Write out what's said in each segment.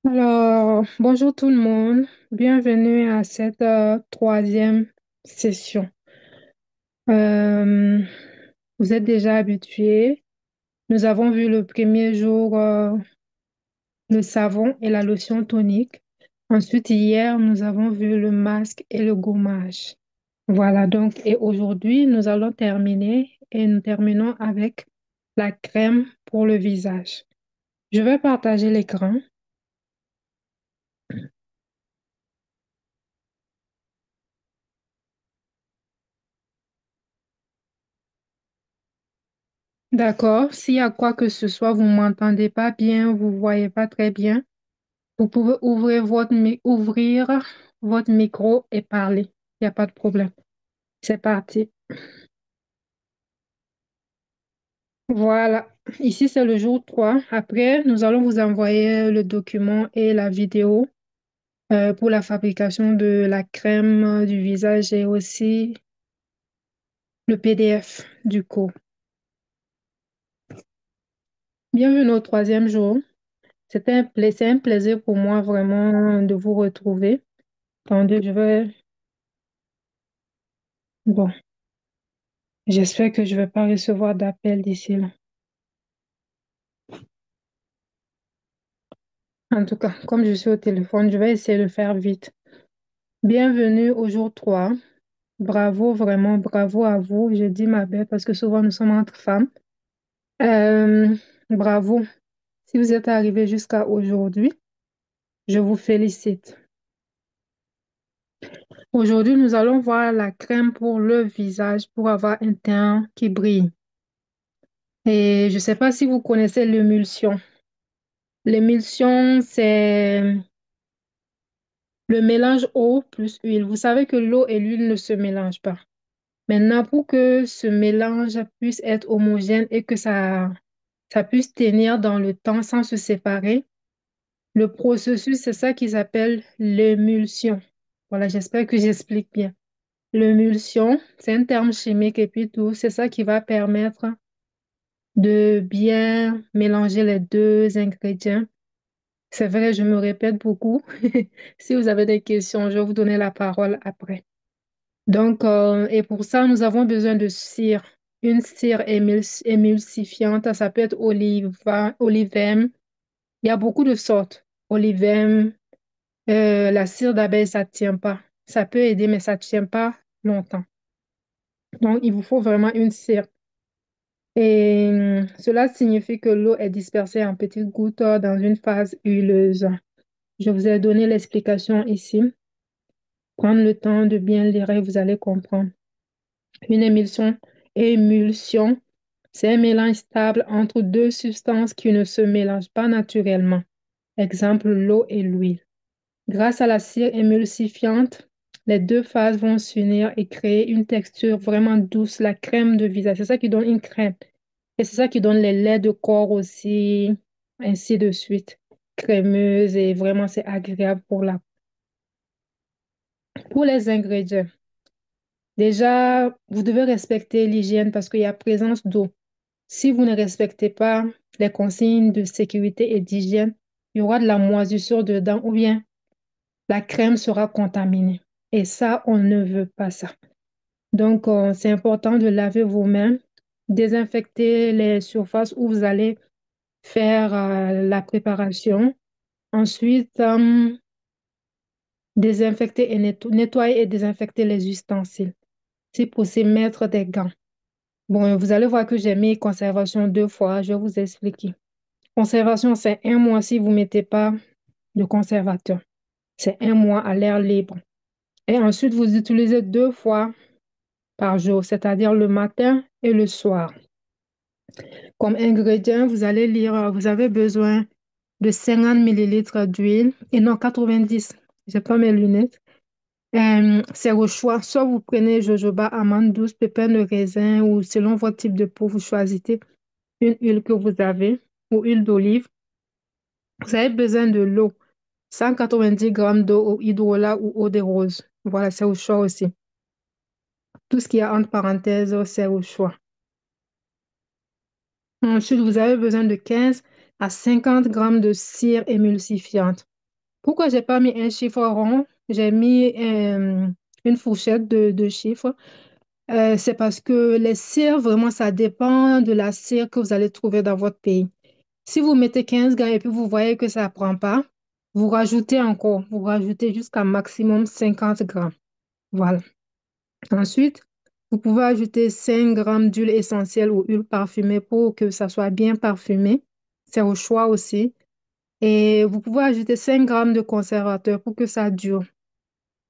Alors, bonjour tout le monde, bienvenue à cette troisième session. Euh, Vous êtes déjà habitués. Nous avons vu le premier jour le savon et la lotion tonique. Ensuite, hier, nous avons vu le masque et le gommage. Voilà, donc, et aujourd'hui, nous allons terminer et nous terminons avec la crème pour le visage. Je vais partager l'écran. D'accord. S'il y a quoi que ce soit, vous m'entendez pas bien, vous voyez pas très bien, vous pouvez ouvrir votre micro et parler. Il n'y a pas de problème. C'est parti. Voilà. Ici, c'est le jour 3. Après, nous allons vous envoyer le document et la vidéo pour la fabrication de la crème du visage et aussi le PDF du cours. Bienvenue au troisième jour. C'est un plaisir pour moi vraiment de vous retrouver. Attendez, je vais... Bon, j'espère que je vais pas recevoir d'appel d'ici là. En tout cas, comme je suis au téléphone, je vais essayer de faire vite. Bienvenue au jour 3. Bravo, vraiment, bravo à vous. Je dis ma belle parce que souvent nous sommes entre femmes. Euh, Bravo. Si vous êtes arrivé jusqu'à aujourd'hui, je vous félicite. Aujourd'hui, nous allons voir la crème pour le visage pour avoir un teint qui brille. Et je ne sais pas si vous connaissez l'émulsion. L'émulsion, c'est le mélange eau plus huile. Vous savez que l'eau et l'huile ne se mélangent pas. Maintenant, pour que ce mélange puisse être homogène et que ça puisse tenir dans le temps sans se séparer, le processus, c'est ça qu'ils appellent l'émulsion. Voilà, j'espère que j'explique bien. L'émulsion, c'est un terme chimique et puis tout, c'est ça qui va permettre de bien mélanger les deux ingrédients. C'est vrai, je me répète beaucoup. Si vous avez des questions, je vais vous donner la parole après. Donc, et pour ça, nous avons besoin de cire. Une cire émulsifiante, ça peut être olivem. Il y a beaucoup de sortes. Olivem, la cire d'abeille, ça ne tient pas. Ça peut aider, mais ça ne tient pas longtemps. Donc, il vous faut vraiment une cire. Et cela signifie que l'eau est dispersée en petites gouttes dans une phase huileuse. Je vous ai donné l'explication ici. Prendre le temps de bien lire et vous allez comprendre. Une émulsion, c'est un mélange stable entre deux substances qui ne se mélangent pas naturellement. Exemple, l'eau et l'huile. Grâce à la cire émulsifiante, les deux phases vont s'unir et créer une texture vraiment douce, la crème de visage. C'est ça qui donne une crème. Et c'est ça qui donne les laits de corps aussi, ainsi de suite. Crémeuse et vraiment c'est agréable pour la peau. Pour les ingrédients, déjà, vous devez respecter l'hygiène parce qu'il y a présence d'eau. Si vous ne respectez pas les consignes de sécurité et d'hygiène, il y aura de la moisissure dedans ou bien la crème sera contaminée. Et ça, on ne veut pas ça. Donc, c'est important de laver vos mains, désinfecter les surfaces où vous allez faire la préparation. Ensuite, désinfecter et nettoyer et désinfecter les ustensiles. Si possible, mettre des gants. Bon, vous allez voir que j'ai mis conservation 2 fois. Je vais vous expliquer. Conservation, c'est 1 mois si vous ne mettez pas de conservateur. C'est 1 mois à l'air libre. Et ensuite, vous utilisez 2 fois par jour, c'est-à-dire le matin et le soir. Comme ingrédient, vous allez lire, vous avez besoin de 50 millilitres d'huile et non 90. J'ai pas mes lunettes. C'est au choix. Soit vous prenez jojoba, amande douce, pépins de raisin ou selon votre type de peau, vous choisissez une huile que vous avez ou huile d'olive. Vous avez besoin de l'eau, 190 grammes d'eau au hydrolat ou eau de rose. Voilà, c'est au choix aussi. Tout ce qu'il y a entre parenthèses, c'est au choix. Ensuite, vous avez besoin de 15 à 50 grammes de cire émulsifiante. Pourquoi j'ai pas mis un chiffre rond? J'ai mis une fourchette de chiffres. C'est parce que les cires, vraiment, ça dépend de la cire que vous allez trouver dans votre pays. Si vous mettez 15 grammes et puis vous voyez que ça ne prend pas, vous rajoutez encore. Vous rajoutez jusqu'à maximum 50 grammes. Voilà. Ensuite, vous pouvez ajouter 5 grammes d'huile essentielle ou huile parfumée pour que ça soit bien parfumé. C'est au choix aussi. Et vous pouvez ajouter 5 grammes de conservateur pour que ça dure.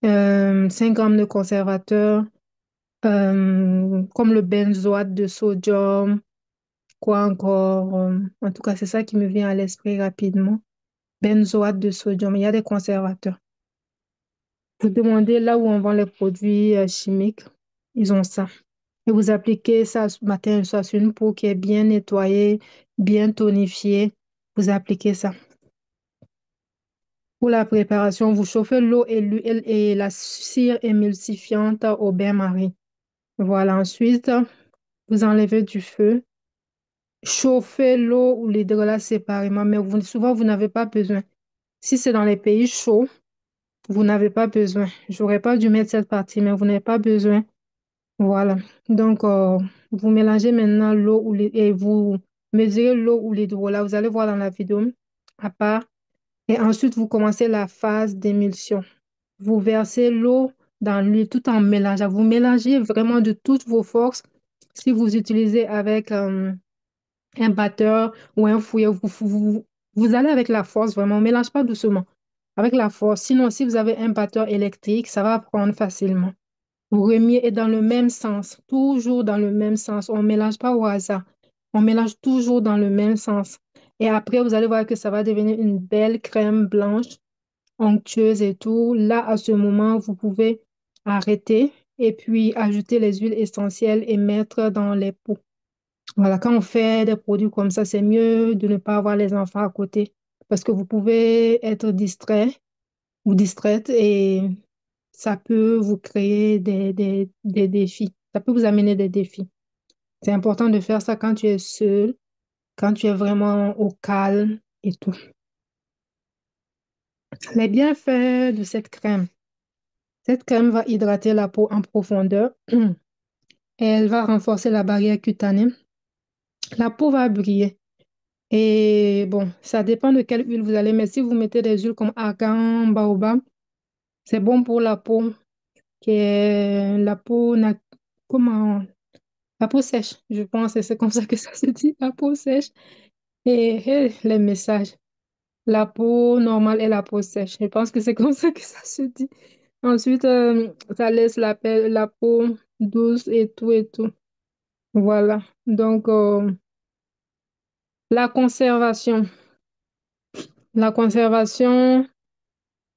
5 grammes de conservateur, comme le benzoate de sodium, quoi encore. En tout cas, c'est ça qui me vient à l'esprit rapidement. Benzoate de sodium, il y a des conservateurs. Vous demandez là où on vend les produits chimiques, ils ont ça. Et vous appliquez ça matin et soir sur une peau qui est bien nettoyée, bien tonifiée. Vous appliquez ça. Pour la préparation, vous chauffez l'eau et l'huile et la cire émulsifiante au bain-marie. Voilà, ensuite, vous enlevez du feu. Chauffez l'eau ou l'hydrolat séparément, mais souvent, vous n'avez pas besoin. Si c'est dans les pays chauds, vous n'avez pas besoin. J'aurais pas dû mettre cette partie, mais vous n'avez pas besoin. Voilà. Donc, vous mélangez maintenant l'eau et vous mesurez l'eau ou l'hydrolat. Vous allez voir dans la vidéo à part. Et ensuite, vous commencez la phase d'émulsion. Vous versez l'eau dans l'huile tout en mélangeant. Vous mélangez vraiment de toutes vos forces. Si vous utilisez avec un batteur ou un fouet, vous allez avec la force vraiment. On ne mélange pas doucement. Avec la force. Sinon, si vous avez un batteur électrique, ça va prendre facilement. Vous remuez et dans le même sens, toujours dans le même sens. On ne mélange pas au hasard. On mélange toujours dans le même sens. Et après, vous allez voir que ça va devenir une belle crème blanche, onctueuse et tout. Là, à ce moment, vous pouvez arrêter et puis ajouter les huiles essentielles et mettre dans les pots. Voilà, quand on fait des produits comme ça, c'est mieux de ne pas avoir les enfants à côté parce que vous pouvez être distrait ou distraite et ça peut vous créer des défis. Ça peut vous amener des défis. C'est important de faire ça quand tu es seul, quand tu es vraiment au calme et tout. Les bienfaits de cette crème. Cette crème va hydrater la peau en profondeur. Elle va renforcer la barrière cutanée. La peau va briller. Et bon, ça dépend de quelle huile vous allez mettre. Si vous mettez des huiles comme argan, baobab, c'est bon pour la peau qui est la peau, comment, la peau sèche. Je pense que c'est comme ça que ça se dit, la peau sèche. Et les messages. La peau normale et la peau sèche. Je pense que c'est comme ça que ça se dit. Ensuite, ça laisse la peau douce et tout et tout. Voilà. Donc, la conservation. La conservation,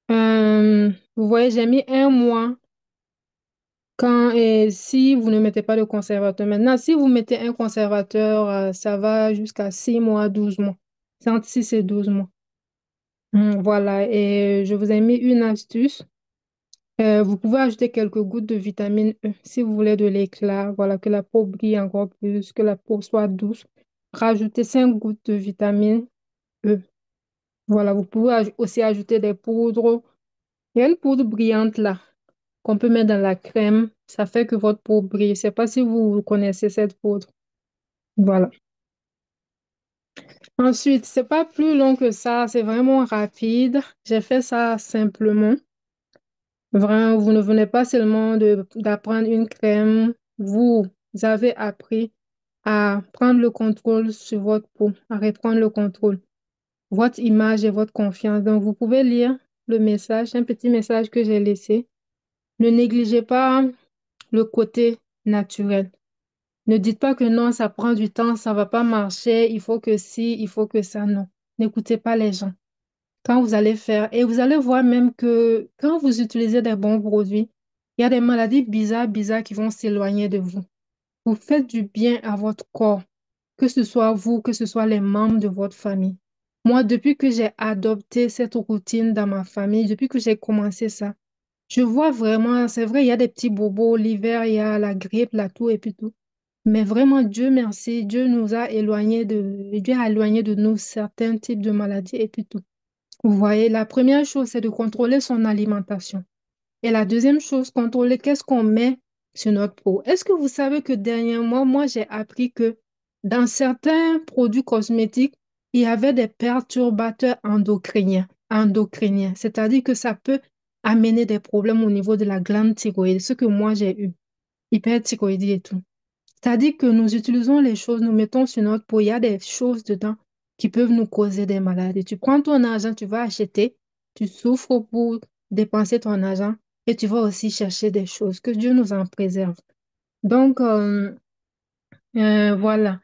vous voyez, j'ai mis un mois quand et si vous ne mettez pas de conservateur. Maintenant, si vous mettez un conservateur, ça va jusqu'à 6 mois, 12 mois. C'est entre 6 et 12 mois. Voilà, et je vous ai mis une astuce. Vous pouvez ajouter quelques gouttes de vitamine E si vous voulez de l'éclat, voilà, que la peau brille encore plus, que la peau soit douce. Rajoutez 5 gouttes de vitamine E. Voilà, vous pouvez aussi ajouter des poudres. Il y a une poudre brillante là qu'on peut mettre dans la crème. Ça fait que votre peau brille. Je ne sais pas si vous connaissez cette poudre. Voilà. Ensuite, c'est pas plus long que ça. C'est vraiment rapide. J'ai fait ça simplement. Vraiment, vous ne venez pas seulement d'apprendre une crème. Vous avez appris à prendre le contrôle sur votre peau, à reprendre le contrôle, votre image et votre confiance. Donc, vous pouvez lire le message, un petit message que j'ai laissé. Ne négligez pas le côté naturel. Ne dites pas que non, ça prend du temps, ça va pas marcher, il faut que si, il faut que ça, non. N'écoutez pas les gens. Quand vous allez faire, et vous allez voir même que quand vous utilisez des bons produits, il y a des maladies bizarres, bizarres qui vont s'éloigner de vous. Vous faites du bien à votre corps, que ce soit vous, que ce soit les membres de votre famille. Moi, depuis que j'ai adopté cette routine dans ma famille, depuis que j'ai commencé ça, je vois vraiment, c'est vrai, il y a des petits bobos, l'hiver, il y a la grippe, la toux et puis tout. Mais vraiment, Dieu merci, Dieu a éloigné de nous certains types de maladies et puis tout. Vous voyez, la première chose, c'est de contrôler son alimentation. Et la deuxième chose, contrôler qu'est-ce qu'on met sur notre peau. Est-ce que vous savez que dernièrement, moi, j'ai appris que dans certains produits cosmétiques, il y avait des perturbateurs endocriniens, c'est-à-dire que ça peut amener des problèmes au niveau de la glande thyroïde, ce que moi j'ai eu, hyperthyroïdie et tout. C'est-à-dire que nous utilisons les choses, nous mettons sur notre peau, il y a des choses dedans qui peuvent nous causer des maladies. Tu prends ton argent, tu vas acheter, tu souffres pour dépenser ton argent et tu vas aussi chercher des choses. Que Dieu nous en préserve. Donc, voilà.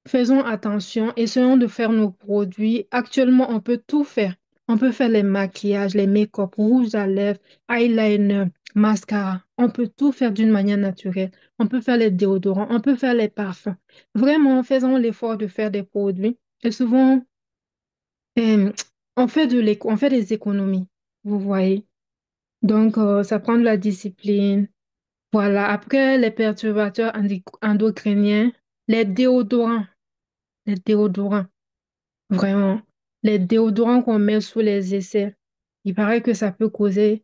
Faisons attention, essayons de faire nos produits. Actuellement, on peut tout faire. On peut faire les maquillages, les make-up, rouge à lèvres, eyeliner, mascara. On peut tout faire d'une manière naturelle. On peut faire les déodorants, on peut faire les parfums. Vraiment, faisons l'effort de faire des produits. Et souvent, euh, on fait des économies, vous voyez. Donc, ça prend de la discipline. Voilà. Après, les perturbateurs endocriniens, les déodorants, les déodorants. Vraiment, les déodorants qu'on met sous les aisselles, il paraît que ça peut causer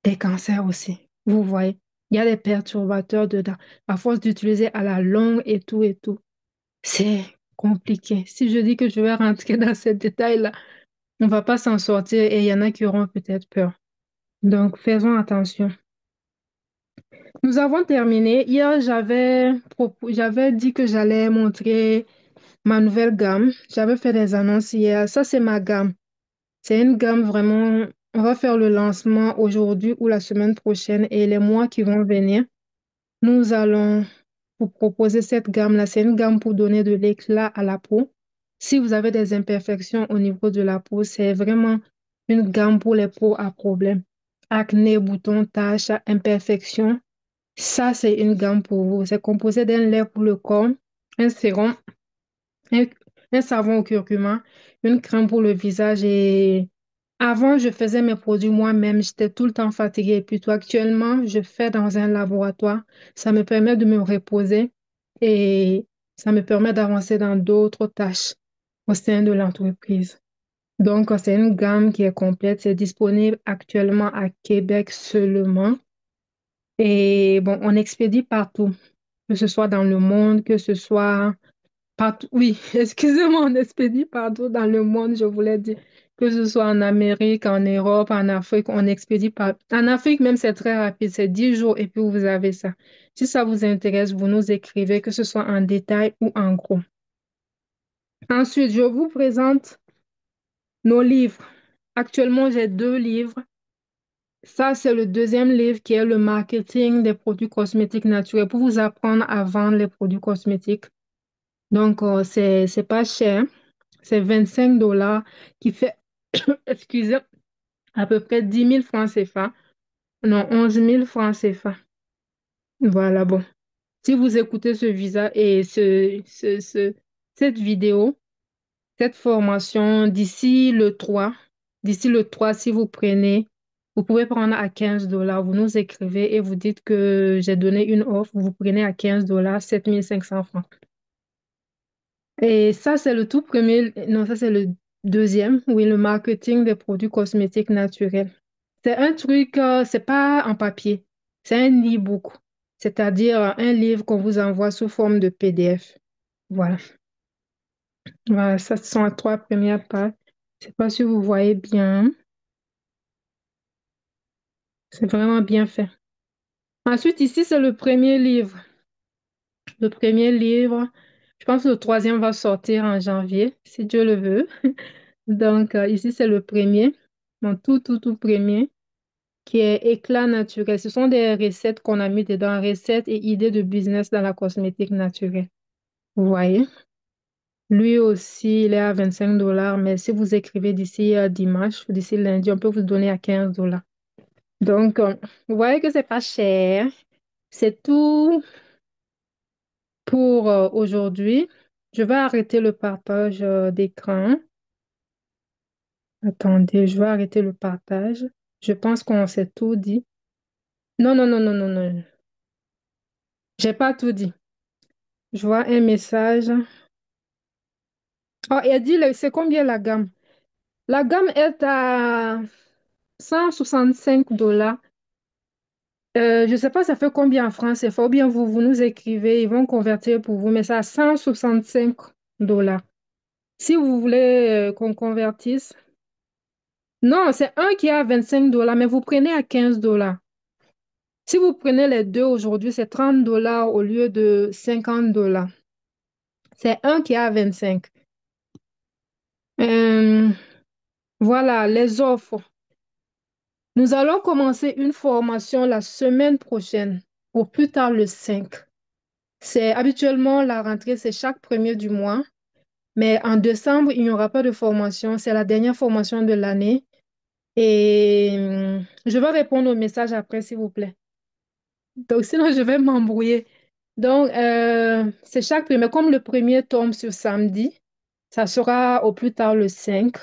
des cancers aussi. Vous voyez, il y a des perturbateurs dedans. À force d'utiliser à la longue et tout, c'est compliqué. Si je dis que je vais rentrer dans ces détails-là, on va pas s'en sortir et il y en a qui auront peut-être peur. Donc, faisons attention. Nous avons terminé. Hier, j'avais dit que j'allais montrer ma nouvelle gamme. J'avais fait des annonces hier. Ça, c'est ma gamme. C'est une gamme vraiment, on va faire le lancement aujourd'hui ou la semaine prochaine et les mois qui vont venir, nous allons vous proposer cette gamme-là. C'est une gamme pour donner de l'éclat à la peau. Si vous avez des imperfections au niveau de la peau, c'est vraiment une gamme pour les peaux à problème. Acné, boutons, taches, imperfections. Ça, c'est une gamme pour vous. C'est composé d'un lait pour le corps, un sérum, un, un savon au curcuma, une crème pour le visage et avant, je faisais mes produits moi-même. J'étais tout le temps fatiguée. Et puis tout actuellement, je fais dans un laboratoire. Ça me permet de me reposer et ça me permet d'avancer dans d'autres tâches au sein de l'entreprise. Donc, c'est une gamme qui est complète. C'est disponible actuellement à Québec seulement. Et bon, on expédie partout, que ce soit dans le monde, que ce soit partout, oui, excusez-moi, on expédie partout dans le monde, je voulais dire, que ce soit en Amérique, en Europe, en Afrique, on expédie par... En Afrique même, c'est très rapide, c'est 10 jours et puis vous avez ça. Si ça vous intéresse, vous nous écrivez, que ce soit en détail ou en gros. Ensuite, je vous présente nos livres. Actuellement, j'ai deux livres. Ça, c'est le deuxième livre qui est le marketing des produits cosmétiques naturels pour vous apprendre à vendre les produits cosmétiques. Donc, c'est pas cher. C'est 25 dollars qui fait, excusez, à peu près 10 000 francs CFA. Non, 11 000 francs CFA. Voilà, bon. Si vous écoutez ce visa et cette vidéo, cette formation d'ici le 3, si vous prenez, vous pouvez prendre à 15 dollars. Vous nous écrivez et vous dites que j'ai donné une offre. Vous prenez à 15 dollars, 7 500 francs. Et ça, c'est le tout premier, non, ça, c'est le deuxième, oui, le marketing des produits cosmétiques naturels. C'est un truc, c'est pas en papier, c'est un e-book, c'est-à-dire un livre qu'on vous envoie sous forme de PDF. Voilà. Voilà, ça, ce sont les trois premières pages. Je sais pas si vous voyez bien, c'est vraiment bien fait. Ensuite, ici, c'est le premier livre. Le premier livre, je pense que le troisième va sortir en janvier, si Dieu le veut. Donc, ici, c'est le premier, mon tout premier, qui est éclat naturel. Ce sont des recettes qu'on a mis dedans, recettes et idées de business dans la cosmétique naturelle. Vous voyez? Lui aussi, il est à 25 dollars, mais si vous écrivez d'ici dimanche ou d'ici lundi, on peut vous donner à 15 dollars. Donc, vous voyez que c'est pas cher. C'est tout pour aujourd'hui. Je vais arrêter le partage d'écran. Attendez, je vais arrêter le partage. Je pense qu'on s'est tout dit. Non, non, non, non, non, non. J'ai pas tout dit. Je vois un message. Oh, et elle dit, c'est combien la gamme? La gamme est à 165 $. Je ne sais pas ça fait combien en France. Il faut bien vous nous écrivez, ils vont convertir pour vous, mais c'est à 165 $. Si vous voulez qu'on convertisse, non, c'est un qui est à 25 $, mais vous prenez à 15 $. Si vous prenez les deux aujourd'hui, c'est 30 $ au lieu de 50 $. C'est un qui est à 25. Euh, voilà, les offres. Nous allons commencer une formation la semaine prochaine, au plus tard le 5. C'est habituellement la rentrée, c'est chaque premier du mois. Mais en décembre, il n'y aura pas de formation. C'est la dernière formation de l'année. Et je vais répondre au message après, s'il vous plaît. Donc, sinon, je vais m'embrouiller. Donc, c'est chaque premier. Comme le premier tombe sur samedi, ça sera au plus tard le 5.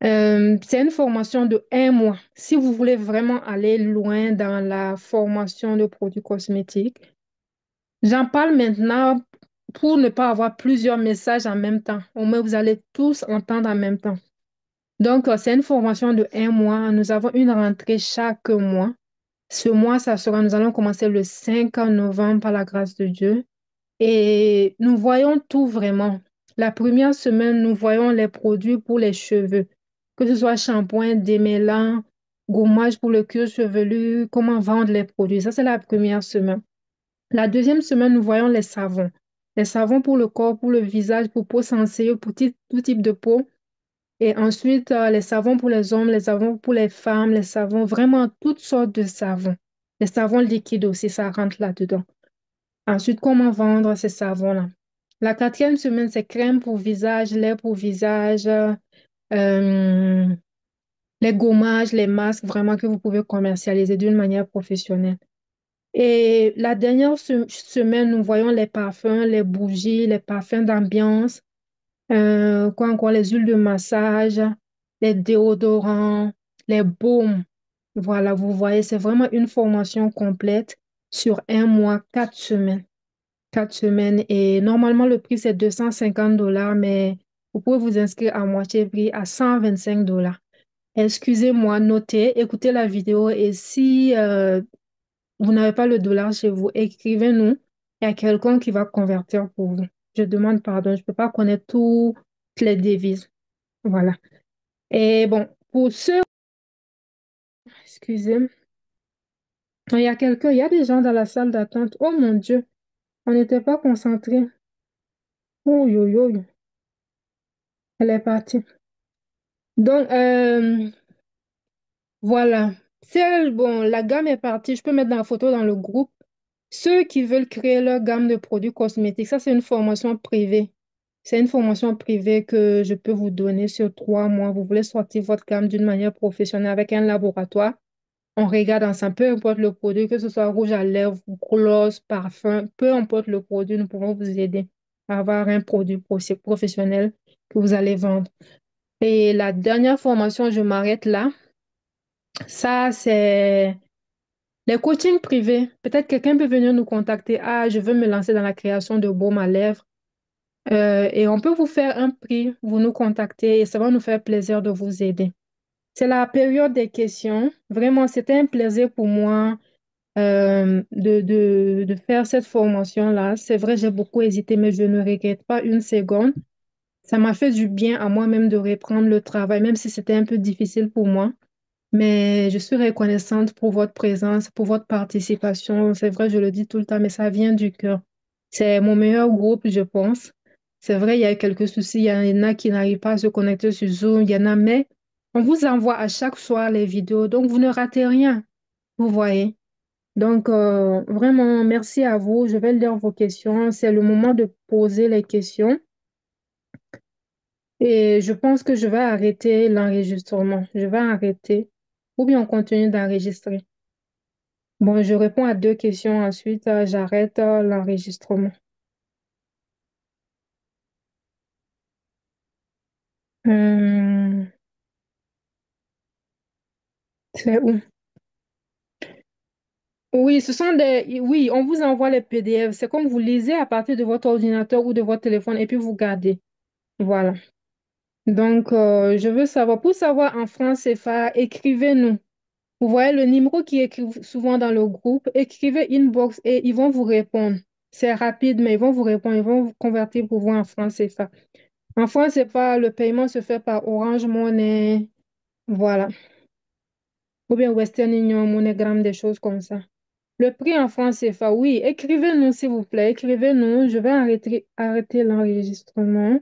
C'est une formation de 1 mois. Si vous voulez vraiment aller loin dans la formation de produits cosmétiques, j'en parle maintenant pour ne pas avoir plusieurs messages en même temps. Au moins, vous allez tous entendre en même temps. Donc, c'est une formation de 1 mois. Nous avons une rentrée chaque mois. Ce mois, nous allons commencer le 5 novembre par la grâce de Dieu. Et nous voyons tout vraiment. La première semaine, nous voyons les produits pour les cheveux, que ce soit shampoing, démêlant, gommage pour le cuir chevelu, comment vendre les produits. Ça, c'est la première semaine. La deuxième semaine, nous voyons les savons. Les savons pour le corps, pour le visage, pour peau sensible, pour tout type de peau. Et ensuite, les savons pour les hommes, les savons pour les femmes, les savons, vraiment toutes sortes de savons. Les savons liquides aussi, ça rentre là-dedans. Ensuite, comment vendre ces savons-là? La quatrième semaine, c'est crème pour visage, lait pour visage, les gommages, les masques, vraiment que vous pouvez commercialiser d'une manière professionnelle. Et la dernière semaine, nous voyons les parfums, les bougies, les parfums d'ambiance, quoi encore, les huiles de massage, les déodorants, les baumes. Voilà, vous voyez, c'est vraiment une formation complète sur 1 mois, 4 semaines. 4 semaines. Et normalement, le prix, c'est 250 $, mais vous pouvez vous inscrire à moitié prix à 125 $. Excusez-moi, notez, écoutez la vidéo et si vous n'avez pas le dollar chez vous, écrivez-nous. Il y a quelqu'un qui va convertir pour vous. Je demande pardon, je ne peux pas connaître toutes les devises. Voilà. Et bon, pour ceux, excusez, il y a quelqu'un, il y a des gens dans la salle d'attente. Oh mon Dieu, on n'était pas concentrés. Oh yo yo, yo. Elle est partie. Donc, voilà. Bon, la gamme est partie. Je peux mettre la photo dans le groupe. Ceux qui veulent créer leur gamme de produits cosmétiques, ça, c'est une formation privée. C'est une formation privée que je peux vous donner sur 3 mois. Vous voulez sortir votre gamme d'une manière professionnelle avec un laboratoire. On regarde ensemble, peu importe le produit, que ce soit rouge à lèvres, gloss, parfum, peu importe le produit, nous pouvons vous aider à avoir un produit professionnel que vous allez vendre. Et la dernière formation, je m'arrête là. Ça, c'est les coachings privés. Peut-être quelqu'un peut venir nous contacter. Ah, je veux me lancer dans la création de baume à lèvres. Et on peut vous faire un prix, vous nous contactez et ça va nous faire plaisir de vous aider. C'est la période des questions. Vraiment, c'était un plaisir pour moi de faire cette formation-là. C'est vrai, j'ai beaucoup hésité, mais je ne regrette pas une seconde. Ça m'a fait du bien à moi-même de reprendre le travail, même si c'était un peu difficile pour moi. Mais je suis reconnaissante pour votre présence, pour votre participation. C'est vrai, je le dis tout le temps, mais ça vient du cœur. C'est mon meilleur groupe, je pense. C'est vrai, il y a quelques soucis. Il y en a qui n'arrivent pas à se connecter sur Zoom. Il y en a, mais on vous envoie à chaque soir les vidéos. Donc, vous ne ratez rien. Vous voyez. Donc, vraiment, merci à vous. Je vais lire vos questions. C'est le moment de poser les questions. Et je pense que je vais arrêter l'enregistrement. Je vais arrêter. Ou bien on continue d'enregistrer. Bon, je réponds à 2 questions. Ensuite, j'arrête l'enregistrement. Hum, c'est où? Oui, oui, on vous envoie les PDF. C'est comme vous lisez à partir de votre ordinateur ou de votre téléphone et puis vous gardez. Voilà. Donc, je veux savoir, pour savoir en francs CFA, écrivez-nous. Vous voyez le numéro qui écrit souvent dans le groupe, écrivez inbox et ils vont vous répondre. C'est rapide, mais ils vont vous répondre, ils vont vous convertir pour vous en francs CFA. En France, c'est pas, le paiement se fait par Orange Money, voilà. Ou bien Western Union, MoneyGram, des choses comme ça. Le prix en France, CFA, oui. Écrivez-nous, s'il vous plaît. Écrivez-nous. Je vais arrêter l'enregistrement.